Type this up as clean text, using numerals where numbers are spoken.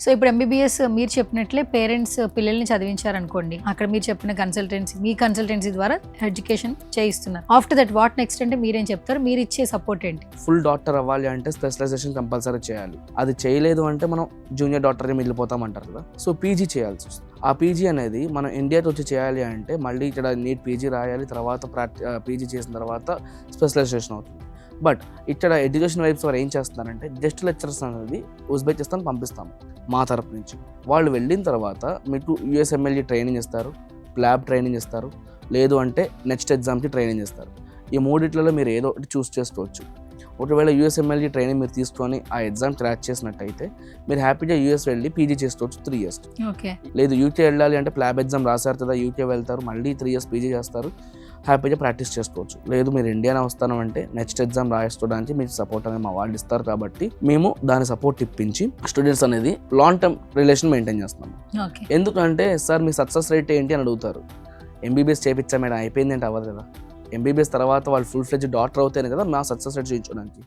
So ఇప్పుడు MBBS మీరు చెప్పినట్లే పేరెంట్స్ పిల్లల్ని చదివించారనుకోండి, అక్కడ మీరు చెప్పిన కన్సల్టెన్సీ, మీ కన్సల్టెన్సీ ద్వారా ఎడ్యుకేషన్ చేయిస్తున్నారు. ఆఫ్టర్ దట్ వాట్ నెక్స్ట్ అంటే మీరేం చెప్తారు? మీరు ఇచ్చే సపోర్ట్ ఏంటి? ఫుల్ డాక్టర్ అవ్వాలి అంటే స్పెషలైజేషన్ కంపల్సరీ చేయాలి. అది చేయలేదు అంటే మనం జూనియర్ డాక్టర్గా మిగిలిపోతాం అంటారు కదా. సో పీజీ చేయాల్సి వస్తుంది. ఆ పీజీ అనేది మనం ఇండియాకి వచ్చి చేయాలి అంటే మళ్ళీ ఇక్కడ నీట్ పీజీ రాయాలి, తర్వాత పీజీ చేసిన తర్వాత స్పెషలైజేషన్ అవుతుంది. బట్ ఇక్కడ ఎడ్యుకేషన్ వైబ్స్ వారు ఏం చేస్తున్నారంటే గెస్ట్ లెక్చరర్స్ అనేది ఉజ్బెకిస్తాన్ పంపిస్తాము మా తరపు నుంచి. వాళ్ళు వెళ్ళిన తర్వాత మీకు యూఎస్ఎంఎల్ఈ ట్రైనింగ్ ఇస్తారు, ల్యాబ్ ట్రైనింగ్ ఇస్తారు, లేదు అంటే నెక్స్ట్ ఎగ్జామ్కి ట్రైనింగ్ ఇస్తారు. ఈ మూడిట్లలో మీరు ఏదో ఒకటి చూస్ చేసుకోవచ్చు. ఒకవేళ యూఎస్ఎంఎల్ఈ ట్రైనింగ్ మీరు తీసుకొని ఆ ఎగ్జామ్ క్రాక్ చేసినట్టయితే మీరు హ్యాపీగా యూఎస్ వెళ్ళి పీజీ చేసుకోవచ్చు 3 years. ఓకే. లేదు యూకే వెళ్ళాలి అంటే ల్యాబ్ ఎగ్జామ్ రాశారు కదా, యూకే వెళ్తారు, మళ్ళీ 3 years పీజీ చేస్తారు, హ్యాపీగా ప్రాక్టీస్ చేసుకోవచ్చు. లేదు మీరు ఇండియానే వస్తాను అంటే నెక్స్ట్ ఎగ్జామ్ రాయడానికి మీకు సపోర్ట్ అనేది మా వాళ్ళు ఇస్తారు. కాబట్టి మేము దాని సపోర్ట్ ఇప్పించి స్టూడెంట్స్ అనేది లాంగ్ టర్మ్ రిలేషన్ మెయింటైన్ చేస్తున్నాము. ఎందుకంటే సార్ మీ సక్సెస్ రేట్ ఏంటి అని అడుగుతారు. ఎంబీబీఎస్ చేయించా మేడం, అయిపోయింది అంటే అవ్వదు కదా. ఎంబీబీఎస్ తర్వాత వాళ్ళు ఫుల్ ఫ్లెడ్జ్ డాక్టర్ అవుతాయి కదా మా సక్సెస్ రేట్ చూపించడానికి.